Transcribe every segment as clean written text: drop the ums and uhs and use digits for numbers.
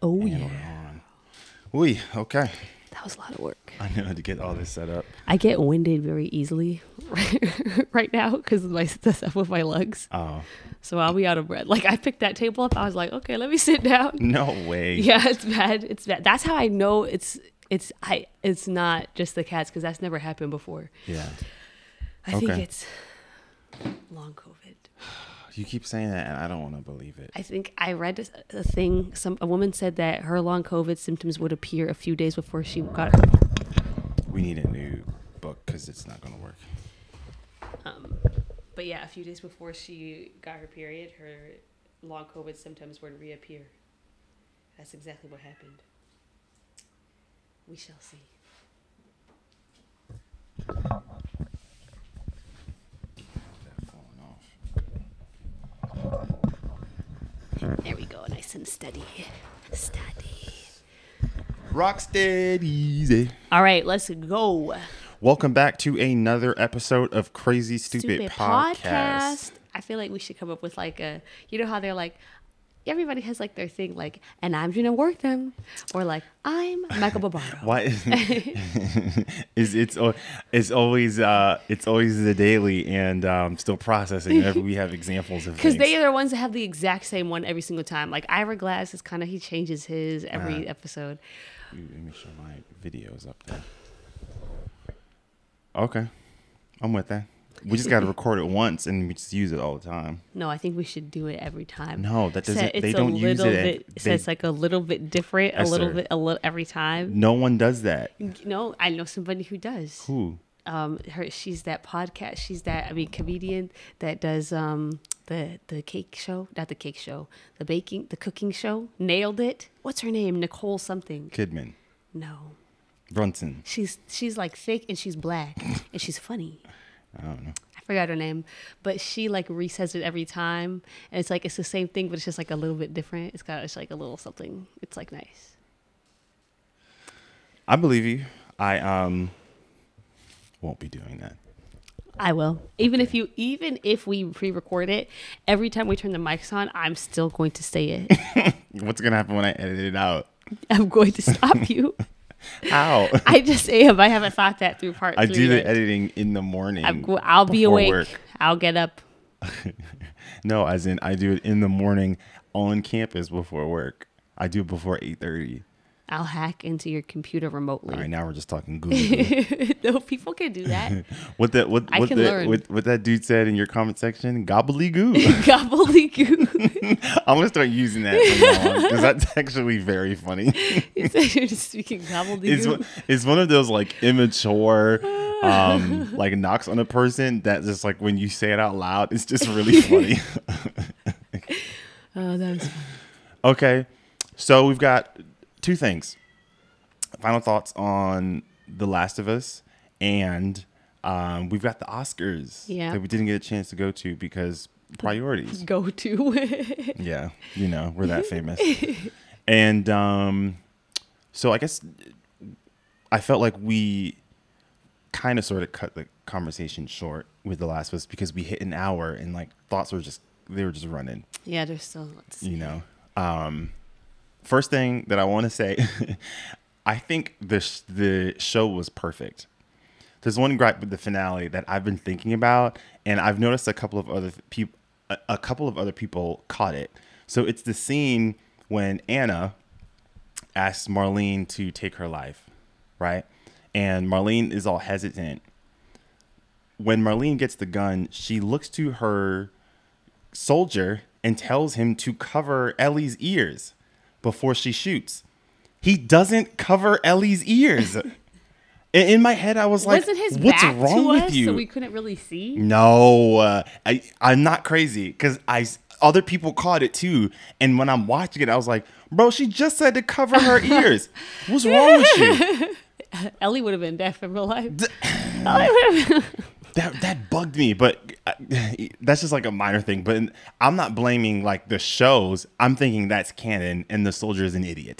Oh, and yeah. we're on. Ooh, okay. That was a lot of work. I know to get all this set up. I get winded very easily right now because of my stuff with my lugs. Oh, So I'll be out of breath. Like I picked that table up. I was like, okay, let me sit down. no way. Yeah, it's bad. It's bad. That's how I know it's not just the cats because that's never happened before. Yeah. I think Okay. it's long COVID. You keep saying that, and I don't want to believe it. I think I read a thing. A woman said that her long COVID symptoms would appear a few days before she got her. We need a new book because it's not going to work. But yeah, a few days before she got her period, her long COVID symptoms would reappear. That's exactly what happened. We shall see. That falling off. There we go, nice and steady. Steady. Rock steady easy. All right, let's go. Welcome back to another episode of Crazy Stupid Podcast. I feel like we should come up with like a, you know how they're like, everybody has like their thing, like, and I'm Gina Wortham, or like, I'm Michael Barbaro. Why it's always the daily and still processing whenever we have examples of Because things. they are the ones that have the exact same one every single time. Like Ira Glass is kind of, he changes his every episode. Let me show my videos up there. Okay, I'm with that. We just got to record it once and we just use it all the time. No, I think we should do it every time. No, that doesn't. It's They a don't use little it. bit, so it's like a little bit different, Yes, sir. a little every time. No one does that. No, I know somebody who does. Who? She's that podcast. She's that comedian that does the cake show, not the cake show, the cooking show. Nailed it. What's her name? Nicole something. Kidman. No, Brunson. she's like thick and she's black and she's funny. I don't know. I forgot her name, but she like resays it every time, and it's like it's the same thing, but it's just like a little bit different. It's like a little something. It's like nice. I believe you. I won't be doing that. I will. Even if we pre-record it, every time we turn the mics on, I'm still going to say it. What's gonna happen when I edit it out? I'm going to stop you. How? I just am. I haven't thought that through part 3 I do the yet. editing in the morning. I'll be before awake. work. I'll get up. No, as in I do it in the morning on campus before work. I do it before 8:30. I'll hack into your computer remotely. All right, now we're just talking Google. No, people can do that. What that dude said in your comment section? Gobbledygoo. Gobbledygook. I'm gonna start using that from now on because that's actually very funny. You said you're just speaking gobbledygook. It's one of those like immature like knocks on a person that just like when you say it out loud, it's just really funny. Oh, that was fun. Okay, so we've got two things. Final thoughts on The Last of Us, and we've got the Oscars that we didn't get a chance to go to because priorities. Go to. Yeah, we're that famous. And so I guess I felt like we kind of sort of cut the conversation short with The Last of Us because we hit an hour and like thoughts were just running. Yeah, there's still lots. First thing that I want to say, I think the show was perfect. There's one gripe with the finale that I've been thinking about, and I've noticed a couple of other people caught it. So it's the scene when Anna asks Marlene to take her life, right? And Marlene is all hesitant. When Marlene gets the gun, she looks to her soldier and tells him to cover Ellie's ears before she shoots. He doesn't cover Ellie's ears. In my head, I was like, wasn't his what's back wrong to with us, you? so we couldn't really see? No, I'm not crazy because other people caught it too. And when I'm watching it, I was like, bro, she just said to cover her ears. What's wrong with you? Ellie would have been deaf in real life. That bugged me, but that's just like a minor thing. But I'm not blaming like the shows. I'm thinking that's canon, and the soldier is an idiot.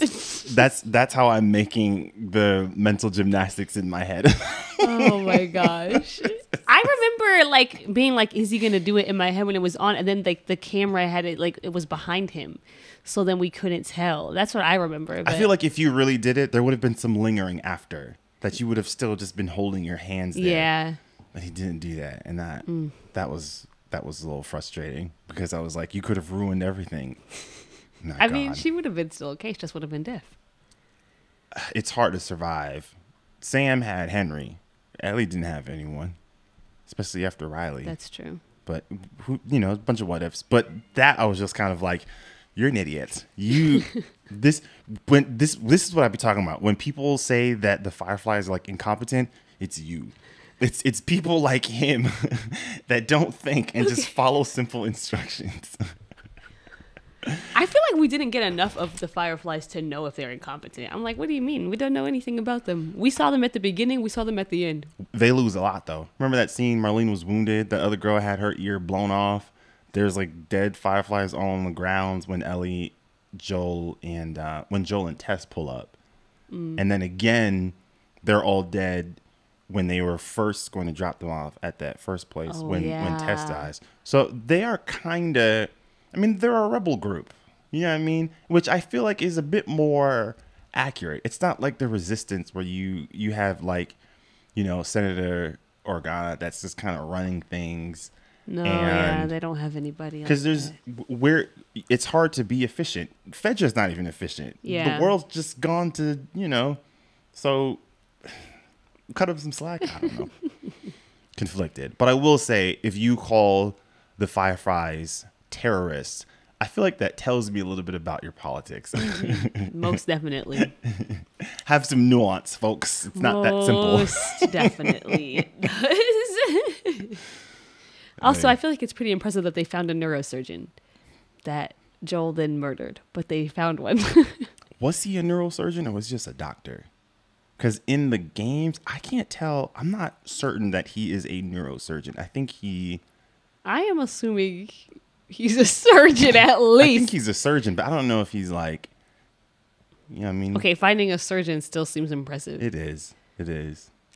That's how I'm making the mental gymnastics in my head. Oh my gosh. I remember like being like, is he gonna do it in my head when it was on, and then like the camera had it like it was behind him, so then we couldn't tell. That's what I remember. I feel like if you really did it, there would have been some lingering after that. You would have still just been holding your hands there. Yeah. But he didn't do that, and that was a little frustrating because I was like, you could have ruined everything. I mean, she would have been still okay. She just would have been deaf. It's hard to survive. Sam had Henry. Ellie didn't have anyone, especially after Riley. That's true. But a bunch of what ifs. But that I was just kind of like, you're an idiot. This is what I'd be talking about. When people say that the Fireflies are like incompetent, it's you. It's people like him that don't think and just follow simple instructions. I feel like we didn't get enough of the Fireflies to know if they're incompetent. I'm like, what do you mean? We don't know anything about them. We saw them at the beginning. We saw them at the end. They lose a lot, though. Remember that scene? Marlene was wounded. The other girl had her ear blown off. There's like dead Fireflies all on the grounds when Joel and Tess pull up. And then again, they're all dead when they were first going to drop them off at that first place when Tess dies. So they are kind of... I mean, they're a rebel group, you know what I mean? Which I feel like is a bit more accurate. It's not like the Resistance where you have like, Senator Organa that's just kind of running things. No, yeah, they don't have anybody. Because it's hard to be efficient. Fedra's not even efficient. Yeah. The world's just gone to, so cut up some slack. I don't know. Conflicted. But I will say, if you call the Fireflies terrorists, I feel like that tells me a little bit about your politics. Most definitely. Have some nuance, folks. It's not that simple. Most definitely. Also, I feel like it's pretty impressive that they found a neurosurgeon that Joel then murdered, but they found one. Was he a neurosurgeon or was he just a doctor? Because in the games, I can't tell. I'm not certain that he is a neurosurgeon. I am assuming he's a surgeon at least. I think he's a surgeon, but I don't know if he's like, I mean. Okay, finding a surgeon still seems impressive. It is.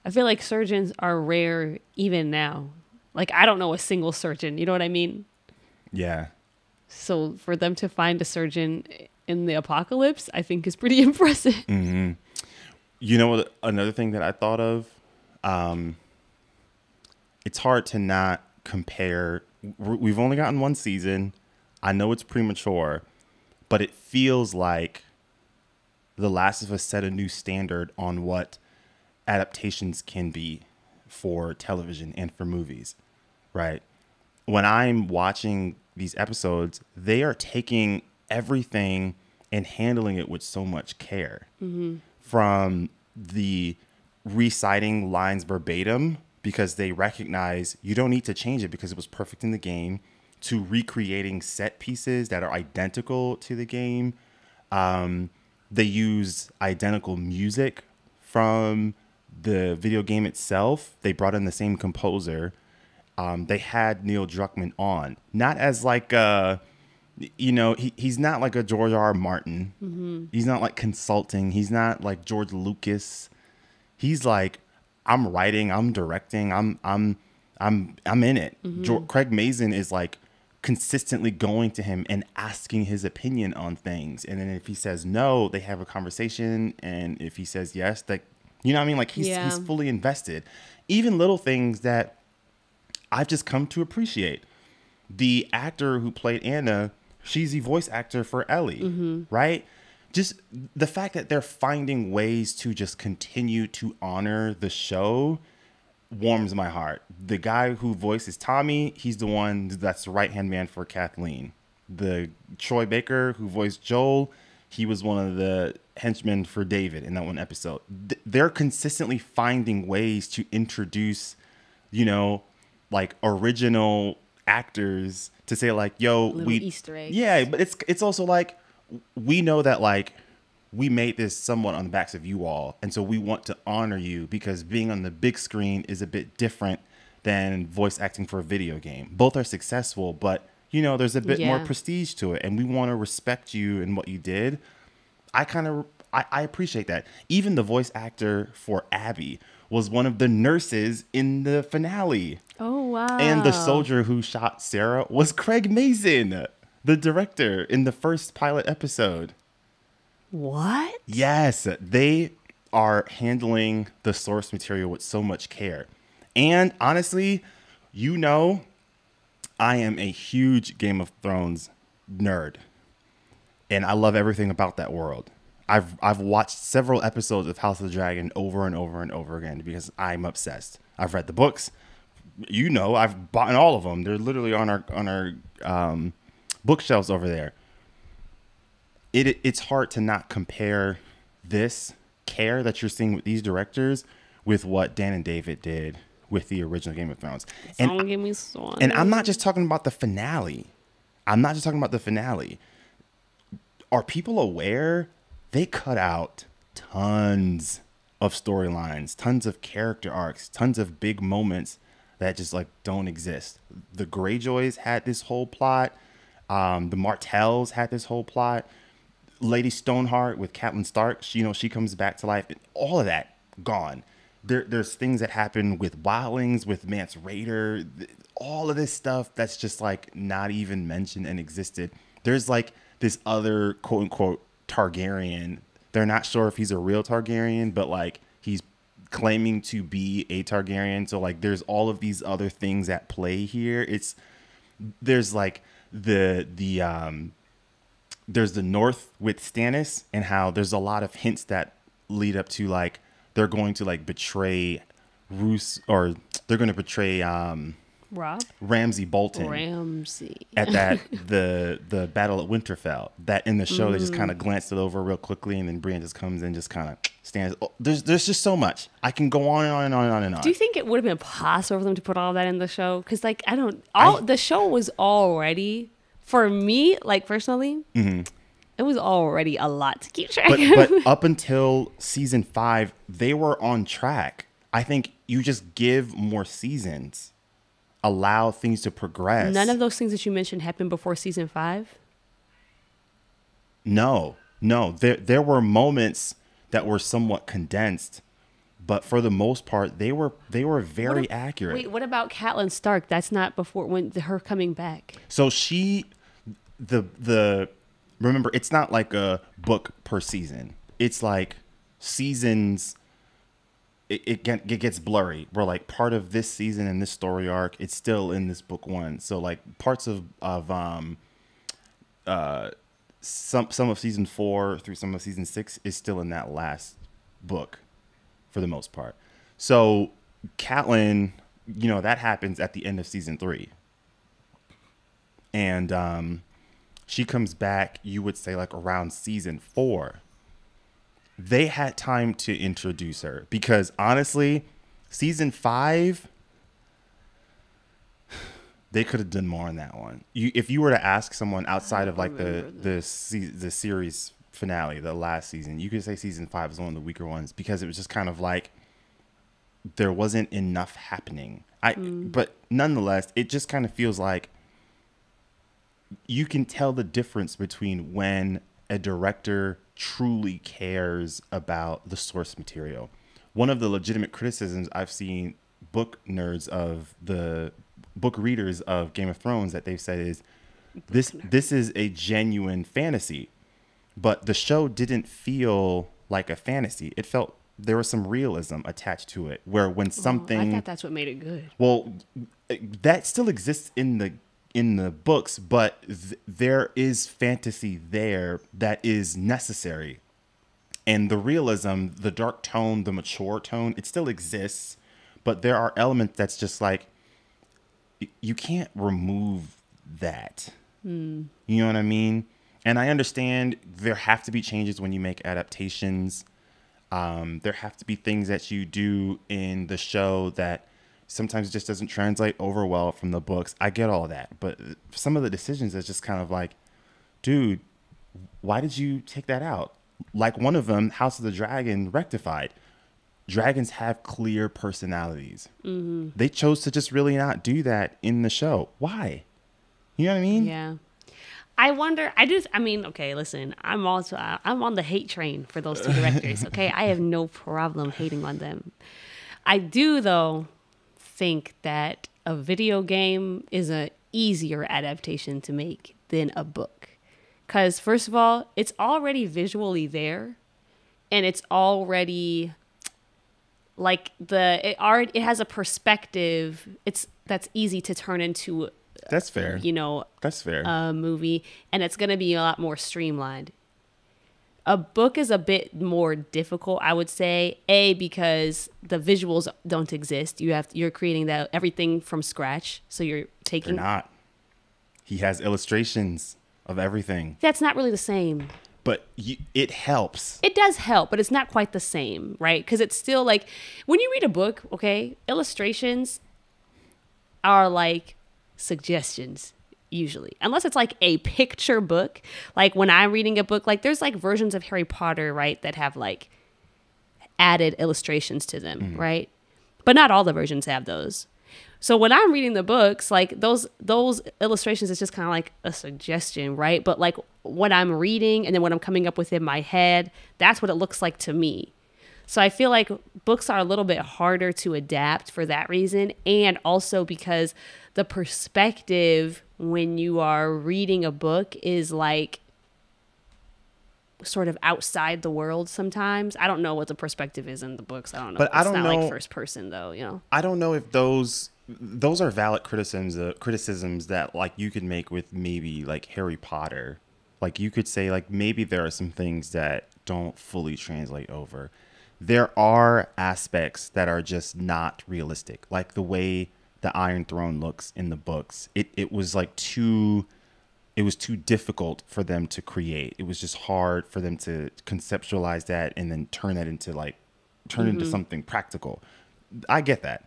I feel like surgeons are rare even now. Like, I don't know a single surgeon. You know what I mean? Yeah. So for them to find a surgeon in the apocalypse, I think is pretty impressive. Mm-hmm. You know what? Another thing that I thought of, it's hard to not compare. We've only gotten one season. I know it's premature, but it feels like The Last of Us set a new standard on what adaptations can be for television and for movies, right? When I'm watching these episodes, they are taking everything and handling it with so much care. Mm-hmm. From the reciting lines verbatim because they recognize you don't need to change it because it was perfect in the game, to recreating set pieces that are identical to the game. They use identical music from the video game itself. They brought in the same composer. They had Neil Druckmann on, not as like he's not like a George R. Martin. Mm-hmm. He's not like consulting. He's not like George Lucas. He's like, I'm writing, I'm directing, I'm in it. Mm-hmm. Craig Mazin is like consistently going to him and asking his opinion on things. And then if he says no, they have a conversation. And if he says yes, like, you know what I mean? Like he's fully invested. Even little things that I've just come to appreciate. The actor who played Anna, she's the voice actor for Ellie, right? Just the fact that they're finding ways to just continue to honor the show warms my heart. The guy who voices Tommy, he's the one that's the right-hand man for Kathleen. The Troy Baker who voiced Joel, he was one of the henchmen for David in that one episode. They're consistently finding ways to introduce, like original actors to say like, yo, little Easter eggs. Yeah, but it's also like, we know that like we made this somewhat on the backs of you all, and so we want to honor you because being on the big screen is a bit different than voice acting for a video game. Both are successful, but you know, there's a bit more Yeah. prestige to it, and we want to respect you and what you did. I appreciate that. Even the voice actor for Abby was one of the nurses in the finale. Oh wow. And the soldier who shot Sarah was Craig Mazin, the director in the first pilot episode. What? Yes, they are handling the source material with so much care. And honestly, you know, I am a huge Game of Thrones nerd. And I love everything about that world. I've watched several episodes of House of the Dragon over and over and over again because I'm obsessed. I've read the books. You know, I've bought all of them. They're literally on our bookshelves over there. It's hard to not compare this care that you're seeing with these directors with what Dan and David did with the original Game of Thrones. Don't get me started. And I'm not just talking about the finale. Are people aware they cut out tons of storylines, tons of character arcs, tons of big moments that just like don't exist? The Greyjoys had this whole plot. The Martells had this whole plot. Lady Stoneheart with Catelyn Stark, she comes back to life. All of that gone. There's things that happen with Wildlings, with Mance Rayder, all of this stuff that's just like not even mentioned and existed. There's like this other quote unquote Targaryen. They're not sure if he's a real Targaryen, but like he's claiming to be a Targaryen. So like there's all of these other things at play here. There's like there's the North with Stannis, and how there's a lot of hints that lead up to like they're going to like betray Roose, or they're going to betray Ramsay Bolton at that the battle at Winterfell. That in the show they just kind of glanced it over real quickly, and then Brienne just comes in, just kind of stands. Oh, there's just so much. I can go on and on and on and on and on. Do you think it would have been possible for them to put all that in the show? Because like the show was already, for me, like personally, it was already a lot to keep track of. But up until season 5, they were on track. I think you just give more seasons, allow things to progress. None of those things that you mentioned happened before season 5? No. There were moments that were somewhat condensed, but for the most part, they were very accurate. Wait, what about Catelyn Stark? That's not before her coming back. So remember, it's not like a book per season. It's like seasons. It gets blurry. Where like part of this season and this story arc, it's still in this book 1. So like parts of some of season 4 through some of season 6 is still in that last book, for the most part. So Catelyn, that happens at the end of season 3, and she comes back, you would say, like around season 4. They had time to introduce her, because honestly, season 5, they could have done more on that one. If you were to ask someone outside of like the series finale, the last season, you could say season 5 is one of the weaker ones, because it was just kind of like there wasn't enough happening. But nonetheless, it just kind of feels like you can tell the difference between when a director truly cares about the source material. One of the legitimate criticisms I've seen book readers of Game of Thrones that they've said is this is a genuine fantasy, but the show didn't feel like a fantasy. It felt there was some realism attached to it, where when something, I thought that's what made it good. Well, that still exists in the books, but there is fantasy there that is necessary. And the realism, the dark tone, the mature tone, it still exists, but there are elements that's just like, you can't remove that. You know what I mean? And I understand there have to be changes when you make adaptations. There have to be things that you do in the show that sometimes it just doesn't translate over well from the books. I get all that. But some of the decisions is just kind of like, dude, why did you take that out? Like one of them, House of the Dragon, rectified. dragons have clear personalities. They chose to just really not do that in the show. Why? You know what I mean? Yeah. I wonder, I mean, okay, listen, I'm on the hate train for those two directors, okay? I have no problem hating on them. I do, though, think that a video game is a easier adaptation to make than a book. Because, first of all, it's already visually there, and it's already, like, it has a perspective that's easy to turn into, That's fair. That's fair. a movie, and it's going to be a lot more streamlined. A book is a bit more difficult, I would say, because the visuals don't exist. You're creating everything from scratch, so you're They're taking. not. He has illustrations of everything, That's not really the same. but it helps. It does help, but it's not quite the same, right? Because it's still like when you read a book, okay, illustrations are like suggestions usually, unless it's like a picture book. Like when I'm reading a book, like there's like versions of Harry Potter, right, that have like added illustrations to them, right? But not all the versions have those. So when I'm reading the books, like those illustrations is just kind of like a suggestion, right? But like what I'm reading and then what I'm coming up with in my head, that's what it looks like to me. So I feel like books are a little bit harder to adapt for that reason, and also because the perspective when you are reading a book is like sort of outside the world sometimes. I don't know what the perspective is in the books. I don't know. But I don't it's not know- like first person though, you know. I don't know if those are valid criticisms that like you could make with maybe like Harry Potter. Like you could say like maybe there are some things that don't fully translate over. There are aspects that are just not realistic, like the way the Iron Throne looks in the books. It was like too difficult for them to create. It was just hard for them to conceptualize that and then turn into something practical. I get that.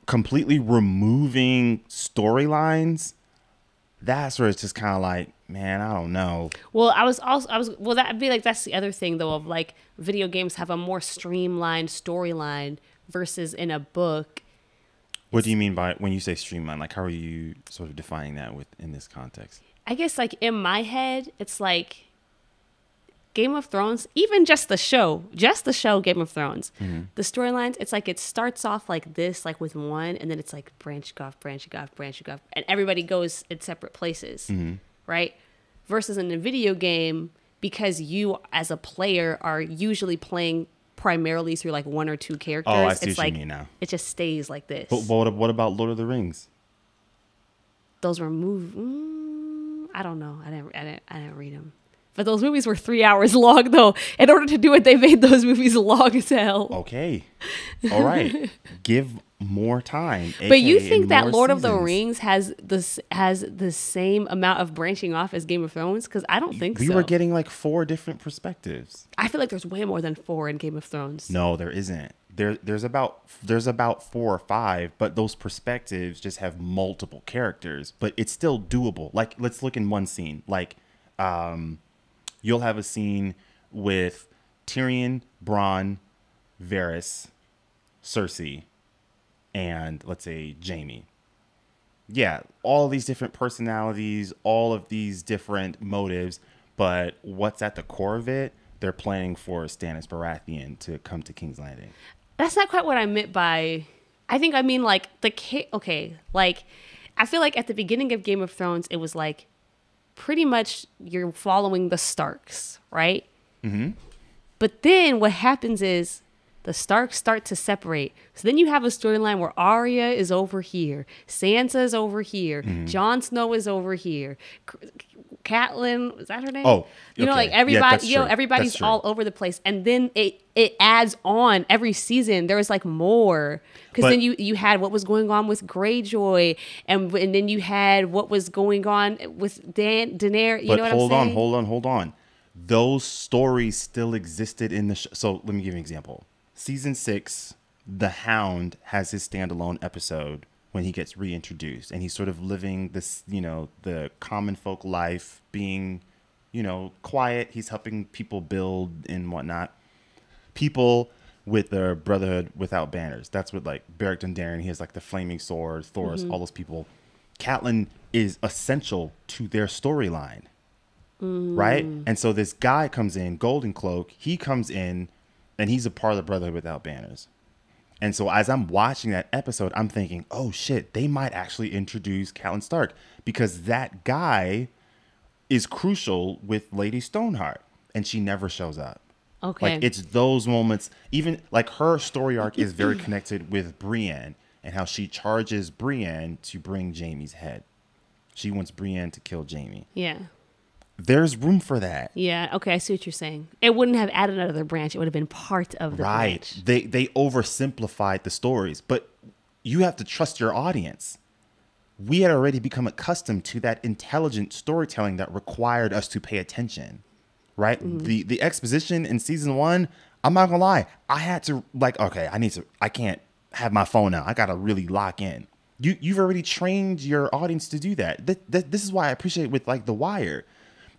Completely removing storylines, that's where it's just kind of like, man, I don't know. Well, well, that'd be like, that's the other thing though, of like video games have a more streamlined storyline versus in a book. What do you mean by when you say streamline? Like, how are you sort of defining that in this context? I guess like in my head, it's like Game of Thrones, even just the show Game of Thrones, the storylines, it's like it starts off like this, like with one, and then it's like branching off, and everybody goes in separate places, right? Versus in a video game, because you as a player are usually playing primarily through like one or two characters. Oh, I see it's what like you mean now. it just stays like this. But what about Lord of the Rings? Those were I don't know. I didn't read them. But those movies were 3 hours long, though. In order to do it, they made those movies long as hell. Okay. All right. Give more time. But you think that more Lord of the seasons. Rings has the same amount of branching off as Game of Thrones? Because I don't think so. We were getting like 4 different perspectives. I feel like there's way more than 4 in Game of Thrones. No, there isn't. There's about 4 or 5, but those perspectives just have multiple characters. But it's still doable. Like, let's look in one scene. Like, you'll have a scene with Tyrion, Bronn, Varys, Cersei, and let's say Jaime. Yeah, all these different personalities, all of these different motives, but what's at the core of it? They're planning for Stannis Baratheon to come to King's Landing. That's not quite what I meant by. I think I mean like like I feel like at the beginning of Game of Thrones, it was like pretty much you're following the Starks, right? Mm-hmm. But then what happens is the Starks start to separate. So then you have a storyline where Arya is over here, Sansa is over here, Jon Snow is over here, Catelyn, is that her name? Oh, you know, okay. like everybody, that's true. everybody's That's true. all over the place, and then it adds on every season. There was like more because But- then you had what was going on with Greyjoy, and then you had what was going on with Daenerys. You But know what I'm saying? hold on. Those stories still existed in the show. So let me give you an example. Season 6, The Hound has his standalone episode when he gets reintroduced, and he's sort of living this, the common folk life, being, quiet. He's helping people build and whatnot. People with the Brotherhood Without Banners. That's what like Beric Dondarrion, he has like the flaming sword, Thoros, all those people. Catelyn is essential to their storyline, right? And so this guy comes in, Golden Cloak, he comes in and he's a part of the Brotherhood Without Banners. And so as I'm watching that episode, I'm thinking, oh shit, they might actually introduce Catelyn Stark because that guy is crucial with Lady Stoneheart and she never shows up. Okay. Like it's those moments, even like her story arc is very connected with Brienne and how she charges Brienne to bring Jaime's head. She wants Brienne to kill Jaime. Yeah. There's room for that. Yeah. Okay. I see what you're saying. It wouldn't have added another branch. It would have been part of the branch. They oversimplified the stories, but you have to trust your audience. We had already become accustomed to that intelligent storytelling that required us to pay attention, right? The exposition in season 1, I'm not gonna lie, I had to like, okay, I can't have my phone out. I gotta really lock in. You've already trained your audience to do that. This is why I appreciate with like The Wire.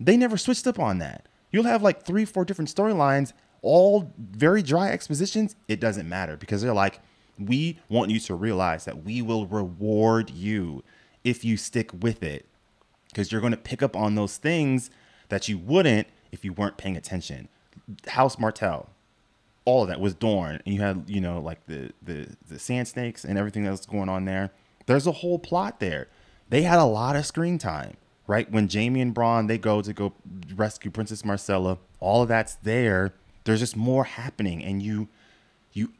They never switched up on that. You'll have like 3-4 different storylines, all very dry expositions. It doesn't matter because they're like, we want you to realize that we will reward you if you stick with it because you're going to pick up on those things that you wouldn't if you weren't paying attention. House Martell, all of that was Dorne. And you had, you know, like the sand snakes and everything that was going on there. There's a whole plot there. They had a lot of screen time. Right when Jaime and Bronn they go rescue Princess Marcella, all of that's there. There's just more happening, and you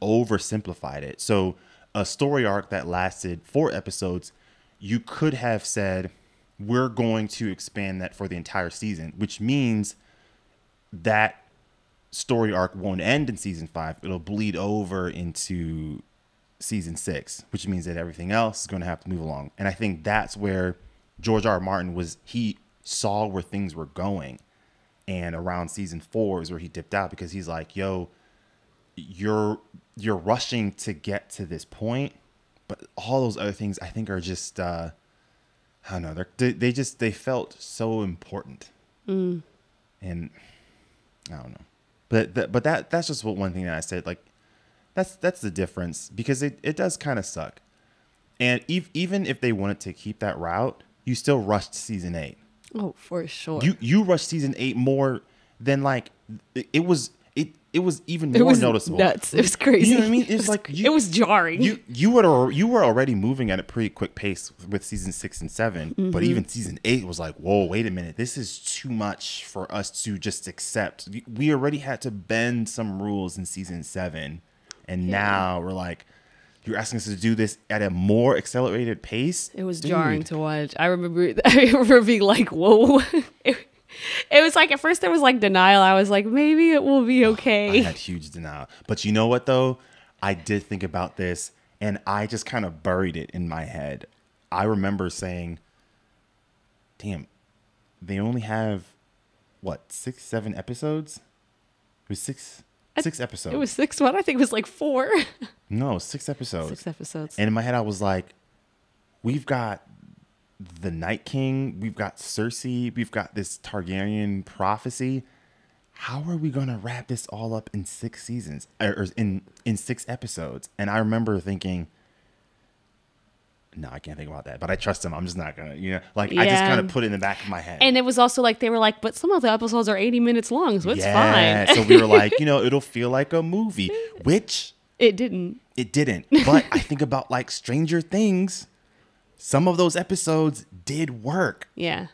oversimplified it. So a story arc that lasted 4 episodes, you could have said we're going to expand that for the entire season, which means that story arc won't end in season 5. It'll bleed over into season 6, which means that everything else is going to have to move along. And I think that's where George R. R. Martin he saw where things were going, and around season 4 is where he dipped out because he's like, yo, you're rushing to get to this point, but all those other things I think are just I don't know, they felt so important. And I don't know, but that's just one thing that I said, like that's the difference, because it does kind of suck. And even if they wanted to keep that route, you still rushed season 8. Oh, for sure. You rushed season 8 more than like it was even more noticeable. Nuts. It was crazy. You know what I mean? It's like it was jarring. You were already moving at a pretty quick pace with season 6 and 7, but even season 8 was like, whoa, wait a minute, this is too much for us to just accept. We already had to bend some rules in season 7, and now we're like, you're asking us to do this at a more accelerated pace? It was jarring to watch. I remember being like, whoa. It was like, at first there was like denial. I was like, maybe it will be okay. I had huge denial. But you know what, though? I did think about this, and I just kind of buried it in my head. I remember saying, damn, they only have, what, 6, 7 episodes? It was 6 episodes. It was 6 what? I think it was like 4. No, 6 episodes. 6 episodes. And in my head, I was like, we've got the Night King, we've got Cersei, we've got this Targaryen prophecy. How are we going to wrap this all up in 6 seasons or in 6 episodes? And I remember thinking, no, I can't think about that, but I trust him. I'm just not going to, I just kind of put it in the back of my head. And it was also like, they were like, but some of the episodes are 80 minutes long, so it's fine. So we were like, it'll feel like a movie, which it didn't. But I think about like Stranger Things. Some of those episodes did work. Yeah.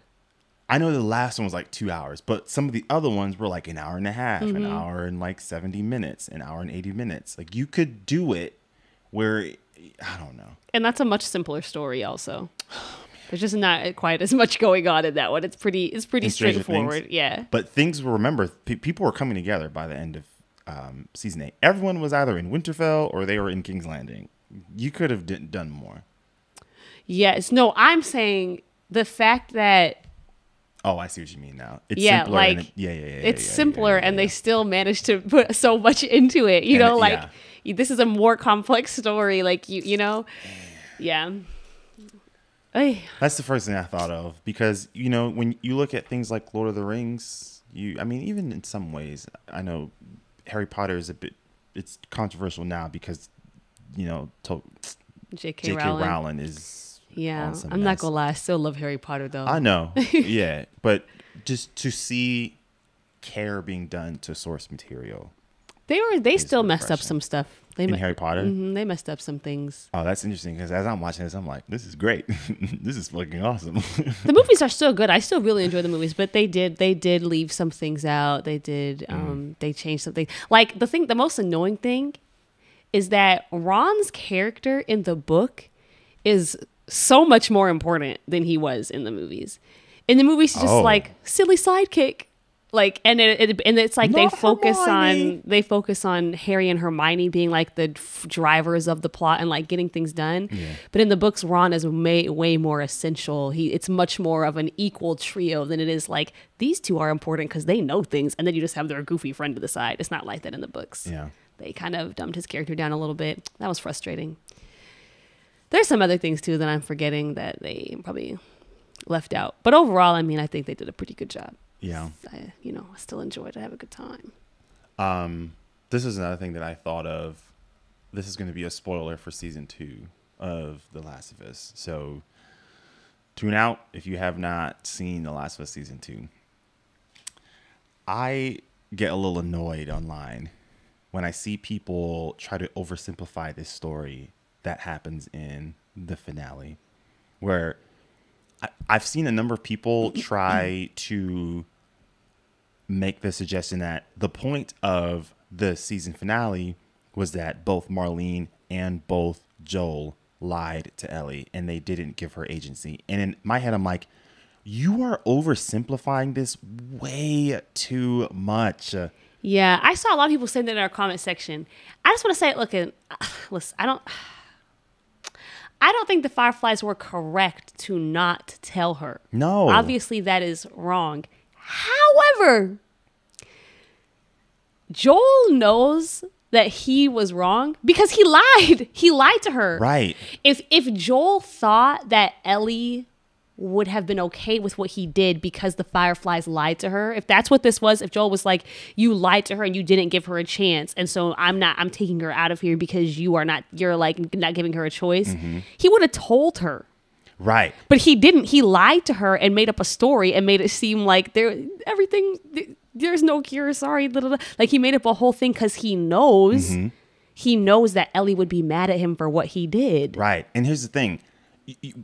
I know the last one was like 2 hours, but some of the other ones were like an hour and a half, an hour and like 70 minutes, an hour and 80 minutes. Like you could do it where, I don't know. And that's a much simpler story also. There's just not quite as much going on in that one. It's pretty straightforward. Yeah. But things were, remember, people were coming together by the end of season 8. Everyone was either in Winterfell or they were in King's Landing. You could have done more. Yes. No, I'm saying the fact that. Oh, I see what you mean now. It's simpler. Like, it's simpler, and they still managed to put so much into it. This is a more complex story. Like, yeah. That's the first thing I thought of, because, when you look at things like Lord of the Rings, even in some ways, I know Harry Potter is it's controversial now because, J.K. J.K. Rowling. Rowling is Yeah, on some I'm not mess. gonna lie. I still love Harry Potter though. I know, yeah, but just to see care being done to source material They still messed up refreshing. some stuff. They in Harry Potter. They messed up some things. Oh, that's interesting because as I'm watching this, I'm like, this is great. This is fucking awesome. The movies are still good. I still really enjoy the movies, but they did leave some things out. They did they changed something. Like the most annoying thing is that Ron's character in the book is so much more important than he was in the movies. In the movies, he's just Oh. like silly sidekick. Like and it's like Not Hermione. they focus on Harry and Hermione being like the drivers of the plot and like getting things done. Yeah. But in the books, Ron is way more essential. It's much more of an equal trio than it is like these two are important because they know things, and then you just have their goofy friend to the side. It's not like that in the books. Yeah. They kind of dumbed his character down a little bit. That was frustrating. There's some other things too that I'm forgetting that they probably left out. But overall, I mean, I think they did a pretty good job. Yeah. I still enjoyed it. I have a good time. This is another thing that I thought of. This is going to be a spoiler for season 2 of The Last of Us. So tune out if you have not seen The Last of Us season 2. I get a little annoyed online when I see people try to oversimplify this story that happens in the finale, where I've seen a number of people try to make the suggestion that the point of the season finale was that both Marlene and both Joel lied to Ellie and they didn't give her agency. And in my head, I'm like, you are oversimplifying this way too much. Yeah, I saw a lot of people saying that in our comment section. I just want to say, listen, I don't think the Fireflies were correct to not tell her. No. Obviously, that is wrong. However, Joel knows that he was wrong because he lied. He lied to her. Right. If Joel thought that Ellie would have been okay with what he did because the Fireflies lied to her, if that's what this was, if Joel was like, you lied to her and you didn't give her a chance, and so I'm taking her out of here because you're not giving her a choice, he would have told her. Right. But he didn't. He lied to her and made up a story and made it seem like there's no cure. Sorry. Blah, blah, blah. Like he made up a whole thing because he knows that Ellie would be mad at him for what he did. Right. And here's the thing.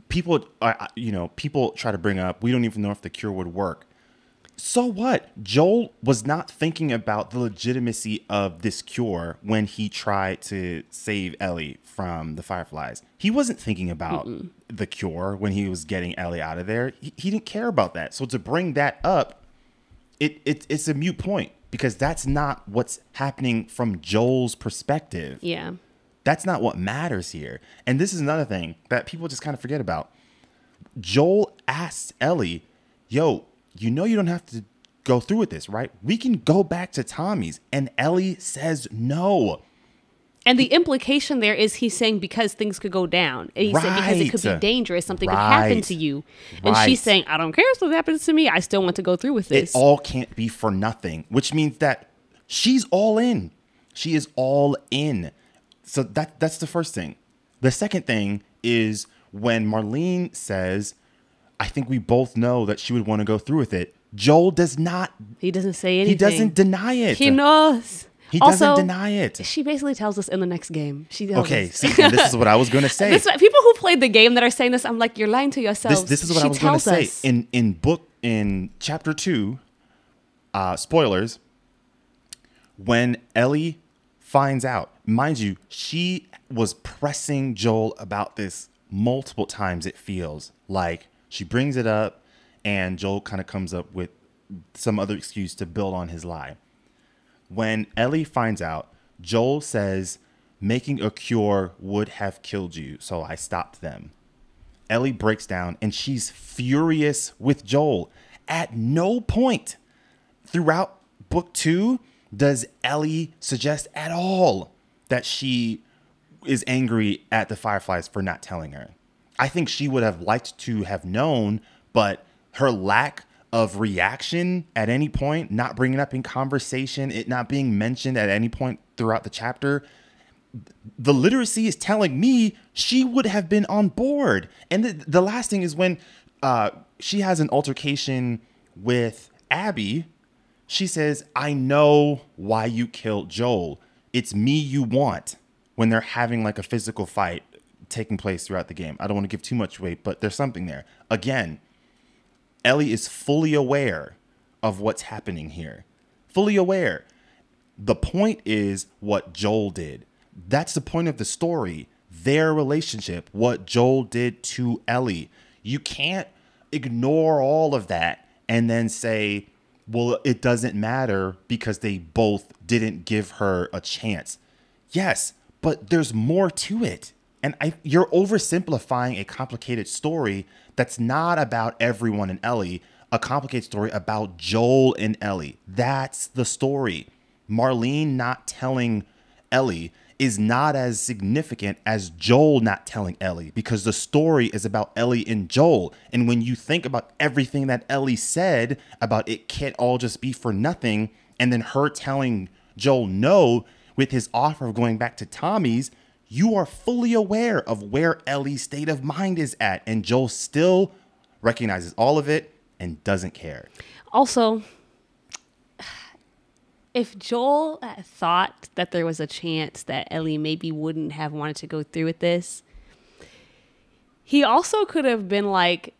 People try to bring up, we don't even know if the cure would work. So what? Joel was not thinking about the legitimacy of this cure when he tried to save Ellie from the Fireflies. He wasn't thinking about the cure when he was getting Ellie out of there. He didn't care about that. So to bring that up, it's a moot point because that's not what's happening from Joel's perspective. Yeah. That's not what matters here. And this is another thing that people just kind of forget about. Joel asks Ellie, yo, you don't have to go through with this, right? We can go back to Tommy's. And Ellie says no. And the implication there is he's saying because things could go down. And he said because it could be dangerous, something could happen to you. And she's saying, I don't care if something happens to me. I still want to go through with this. It all can't be for nothing, which means that she's all in. She is all in. So that's the first thing. The second thing is when Marlene says, I think we both know that she would want to go through with it. Joel does not. He doesn't say anything. He doesn't deny it. He knows. He doesn't deny it. She basically tells us in the next game. She tells us. See, and this is what I was going to say. People who played the game that are saying this, I'm like, you're lying to yourselves. This is what I was going to say. In chapter 2, spoilers, when Ellie finds out, mind you, she was pressing Joel about this multiple times, it feels like. She brings it up and Joel kind of comes up with some other excuse to build on his lie. When Ellie finds out, Joel says, making a cure would have killed you, so I stopped them. Ellie breaks down and she's furious with Joel. At no point throughout book 2 does Ellie suggest at all that she is angry at the Fireflies for not telling her. I think she would have liked to have known, but her lack of reaction at any point, not bringing up in conversation, it not being mentioned at any point throughout the chapter, the literacy is telling me she would have been on board. And the last thing is when she has an altercation with Abby, she says, I know why you killed Joel. It's me you want, when they're having like a physical fight taking place throughout the game. I don't want to give too much weight, but there's something there. Again, Ellie is fully aware of what's happening here. Fully aware. The point is what Joel did. That's the point of the story. Their relationship, what Joel did to Ellie. You can't ignore all of that and then say, well, it doesn't matter because they both didn't give her a chance. Yes, but there's more to it. And you're oversimplifying a complicated story that's not about everyone and Ellie, a complicated story about Joel and Ellie. That's the story. Marlene not telling Ellie is not as significant as Joel not telling Ellie, because the story is about Ellie and Joel. And when you think about everything that Ellie said about it can't all just be for nothing, and then her telling Joel no with his offer of going back to Tommy's, you are fully aware of where Ellie's state of mind is at, and Joel still recognizes all of it and doesn't care. Also, if Joel thought that there was a chance that Ellie maybe wouldn't have wanted to go through with this, he also could have been like,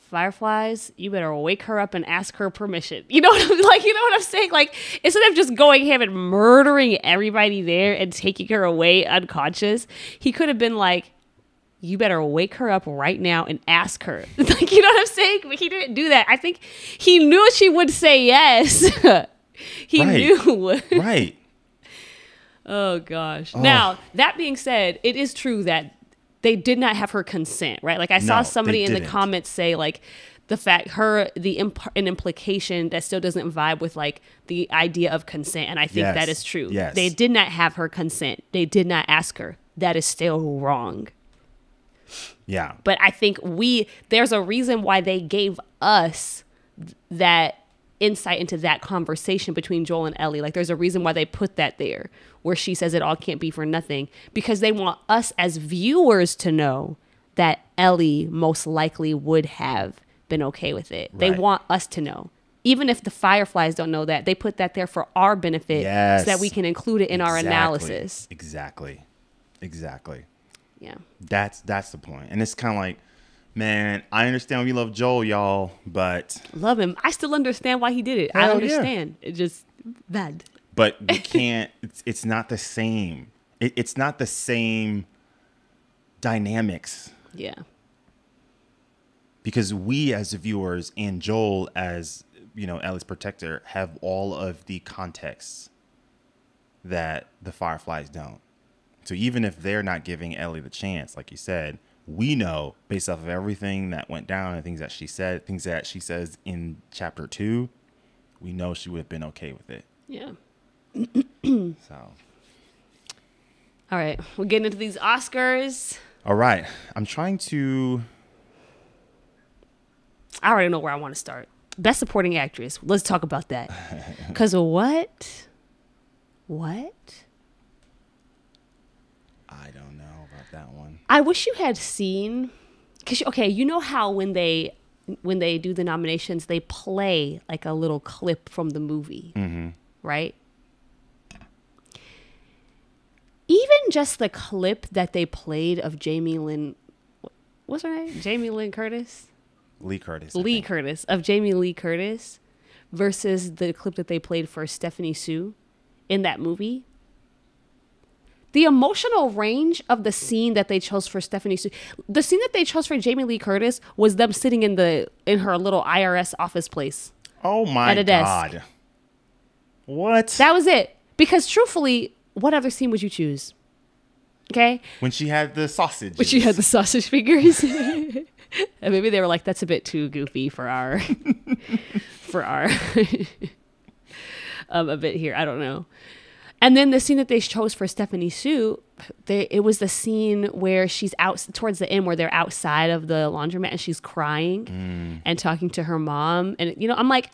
Fireflies, you better wake her up and ask her permission. You know what I'm like? You know what I'm saying? Like, instead of just going ham and murdering everybody there and taking her away unconscious, he could have been like, you better wake her up right now and ask her. Like, you know what I'm saying? But he didn't do that. I think he knew she would say yes. He knew. Right. Oh, gosh. Oh. Now, that being said, it is true that they did not have her consent, right? Like I saw somebody in the comments say like the fact an implication that still doesn't vibe with like the idea of consent. And I think that is true. Yes. They did not have her consent. They did not ask her. That is still wrong. Yeah. But I think there's a reason why they gave us that insight into that conversation between Joel and Ellie. Like there's a reason why they put that there, where she says it all can't be for nothing, because they want us as viewers to know that Ellie most likely would have been okay with it. Right. They want us to know. Even if the Fireflies don't know that, they put that there for our benefit so that we can include it in our analysis. Exactly. Yeah. That's the point. And it's kind of like, man, I understand we love Joel, y'all, but... Love him. I still understand why he did it. I understand. Yeah. It's just bad. But we can't... it's not the same. It's not the same dynamics. Yeah. Because we as viewers and Joel as, Ellie's protector have all of the contexts that the Fireflies don't. So even if they're not giving Ellie the chance, like you said... we know based off of everything that went down and things that she says in chapter 2, we know she would have been okay with it. Yeah. So. All right. We're getting into these Oscars. All right. I'm trying to. I already know where I want to start. Best Supporting Actress. Let's talk about that. Because what? I don't know about that one. I wish you had seen, because you know how when they do the nominations, they play like a little clip from the movie, right? Even just the clip that they played of Jamie Lynn, what's her name? Jamie Lynn Curtis? Lee Curtis. Of Jamie Lee Curtis versus the clip that they played for Stephanie Sue in that movie. The emotional range of the scene that they chose for Stephanie Sue, the scene that they chose for Jamie Lee Curtis was them sitting in her little IRS office place. Oh my God. Desk. What? That was it. Because truthfully, what other scene would you choose? Okay? When she had the sausage. When she had the sausage fingers. And maybe they were like, that's a bit too goofy for our a bit here. I don't know. And then the scene that they chose for Stephanie Sue, it was the scene where she's out towards the end where they're outside of the laundromat and she's crying and talking to her mom. And, you know, I'm like,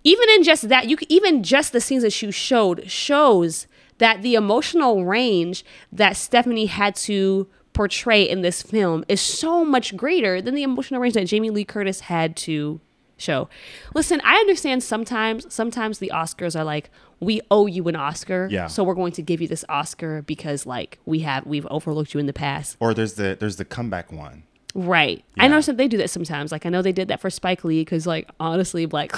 even in just that, even just the scenes that she showed shows that the emotional range that Stephanie had to portray in this film is so much greater than the emotional range that Jamie Lee Curtis had to show. Listen, I understand sometimes the Oscars are like, we owe you an Oscar, so we're going to give you this Oscar because like we've overlooked you in the past. Or there's the comeback one. Right. Yeah. I know they do that sometimes. Like I know they did that for Spike Lee because like honestly, Black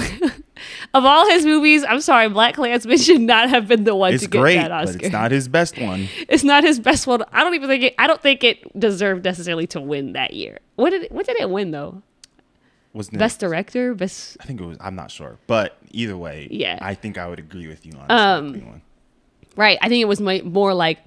of all his movies, I'm sorry, BlacKkKlansman should not have been the one to get that Oscar. But it's not his best one. It's not his best one. I don't think it deserved necessarily to win that year. What did it win though? Wasn't Best director? Best. I think it was. I'm not sure, but either way, yeah, I think I would agree with you on the Spike Lee one. Right. I think it was more like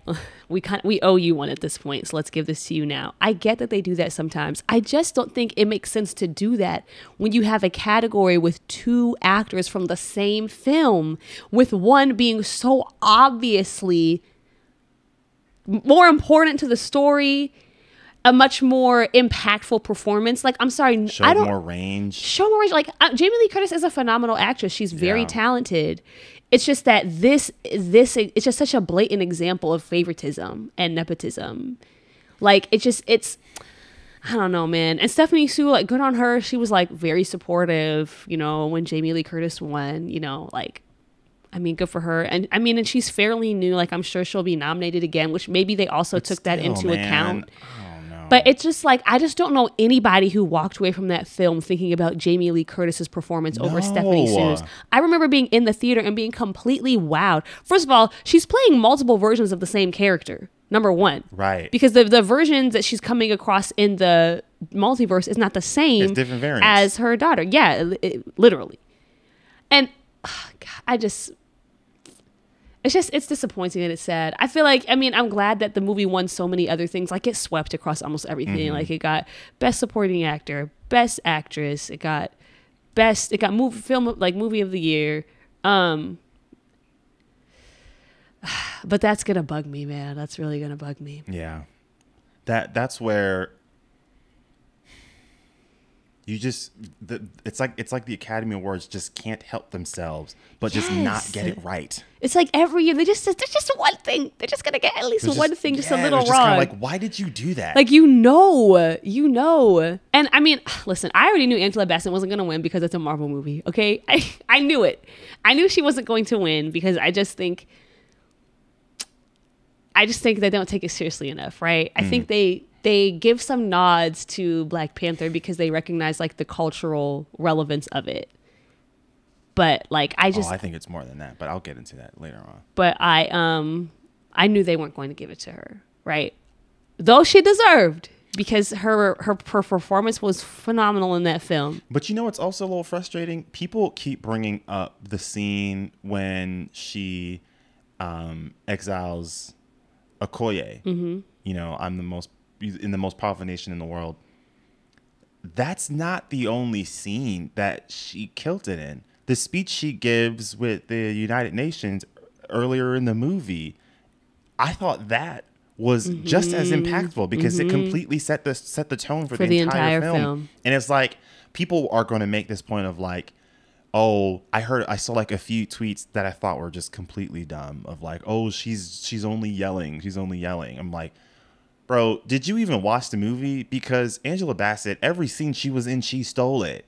we owe you one at this point, so let's give this to you now. I get that they do that sometimes. I just don't think it makes sense to do that when you have a category with two actors from the same film, with one being so obviously more important to the story, a much more impactful performance. Like, I'm sorry, Show more range. Like, Jamie Lee Curtis is a phenomenal actress. She's very talented. It's just that this it's just such a blatant example of favoritism and nepotism. Like, it's I don't know, man. And Stephanie Sue, like, good on her. She was like very supportive, you know, when Jamie Lee Curtis won, you know, like, I mean, good for her. And I mean, and she's fairly new. Like, I'm sure she'll be nominated again, which maybe they also took that into account. But it's just like, I just don't know anybody who walked away from that film thinking about Jamie Lee Curtis's performance over Stephanie Sue's. I remember being in the theater and being completely wowed. First of all, she's playing multiple versions of the same character, number one. Right. Because the versions that she's coming across in the multiverse is not the same it's different variants. As her daughter. Yeah, literally. And God, it's disappointing and it's sad. I feel like, I mean, I'm glad that the movie won so many other things. Like, it swept across almost everything. Like, it got Best Supporting Actor, Best Actress. It got movie of the year. But that's gonna bug me, man. That's really gonna bug me. Yeah, that's where you just it's like the Academy Awards just can't help themselves but just not get it right. It's like every year there's just one thing. They're just gonna get at least one thing just a little wrong. Kind of like, why did you do that? Like, you know. And I mean, listen, I already knew Angela Bassett wasn't gonna win because it's a Marvel movie. Okay, I knew it. I knew she wasn't going to win because I just think they don't take it seriously enough, right? I think they give some nods to Black Panther because they recognize like the cultural relevance of it. But like, I think it's more than that, but I'll get into that later on. But I knew they weren't going to give it to her, right? Though she deserved, because her performance was phenomenal in that film. But you know, it's also a little frustrating. People keep bringing up the scene when she exiles Okoye. Mm-hmm. You know, I'm in the most powerful nation in the world. That's not the only scene that she killed it in. The speech she gives with the United Nations earlier in the movie, I thought that was just as impactful because it completely set the tone for the entire film. And it's like, people are going to make this point of like, oh, I saw like a few tweets that I thought were just completely dumb of like, oh, she's only yelling. I'm like, bro, did you even watch the movie? Because Angela Bassett, every scene she was in, she stole it.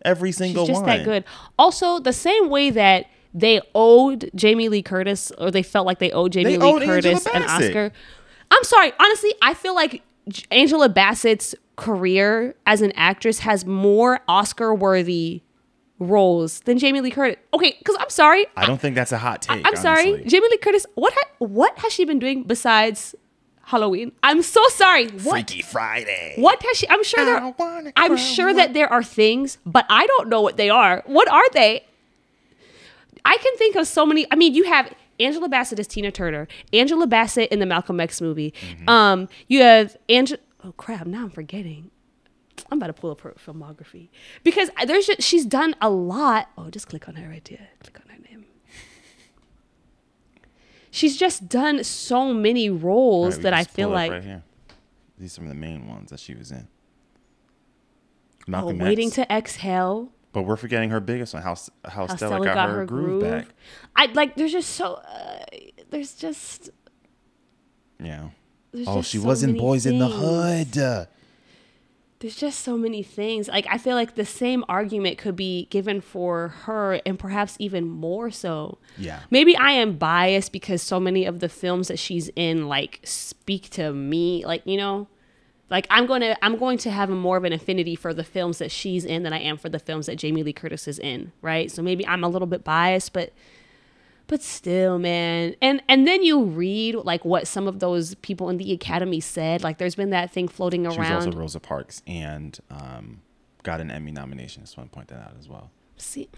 Every single one. She's just that good. Also, the same way that they owed Jamie Lee Curtis, or they felt like they owed Jamie Lee Curtis an Oscar. I'm sorry. Honestly, I feel like Angela Bassett's career as an actress has more Oscar-worthy roles than Jamie Lee Curtis. Okay, because I'm sorry. I don't think that's a hot take. I'm sorry. Jamie Lee Curtis, what has she been doing besides Halloween? I'm so sorry. Freaky Friday. What has she? I'm sure that there are things, but I don't know what they are. What are they? I can think of so many. I mean, you have Angela Bassett as Tina Turner, Angela Bassett in the Malcolm X movie. You have oh crap, now I'm forgetting. I'm about to pull up her filmography because she's done a lot. Oh, just click on her right there. Click on her name. she's just done so many All roles right, we that I just feel pull it up like right here. These are some of the main ones that she was in. oh, Malcolm Waiting X. to Exhale. But we're forgetting her biggest one. How How Stella got her groove back. I like. There's just so. There's just. Yeah. There's Oh, just she so was in many Boys in the things. Hood. There's just so many things. Like I feel like the same argument could be given for her, and perhaps even more so. Yeah. Maybe I am biased because so many of the films that she's in like speak to me. Like like I'm going to have more of an affinity for the films that she's in than I am for the films that Jamie Lee Curtis is in. Right. So maybe I'm a little bit biased, but still, man. And then you read like what some of those people in the Academy said. Like there's been that thing floating around. She was also Rosa Parks and got an Emmy nomination. Just want to point that out as well. See,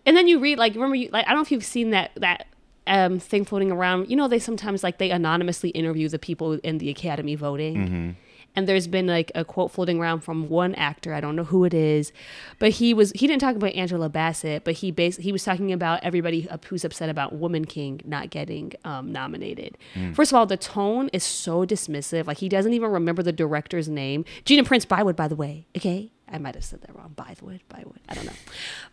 and then you read like remember you like I don't know if you've seen that thing floating around. They sometimes like they anonymously interview the people in the Academy voting. Mm-hmm. And there's been like a quote floating around from one actor. I don't know who it is, but he didn't talk about Angela Bassett, but he was talking about everybody who's upset about Woman King not getting nominated. First of all, the tone is so dismissive. Like he doesn't even remember the director's name. Gina Prince Bywood, by the way. Okay. I might have said that wrong. Bywood. I don't know.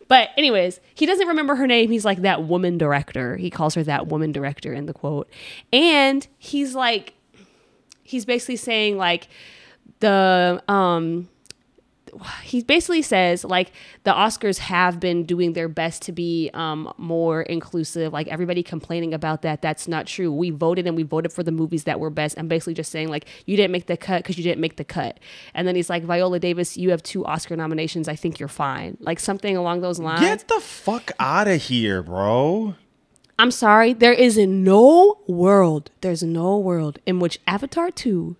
But anyways, he doesn't remember her name. He's like that woman director. He calls her that woman director in the quote. And he's basically saying like he basically says like the Oscars have been doing their best to be more inclusive. Like everybody complaining about that. That's not true. We voted for the movies that were best. I'm basically just saying like you didn't make the cut because you didn't make the cut. And then he's like, Viola Davis, you have 2 Oscar nominations. I think you're fine. Like something along those lines. Get the fuck out of here, bro. I'm sorry. There's no world in which Avatar 2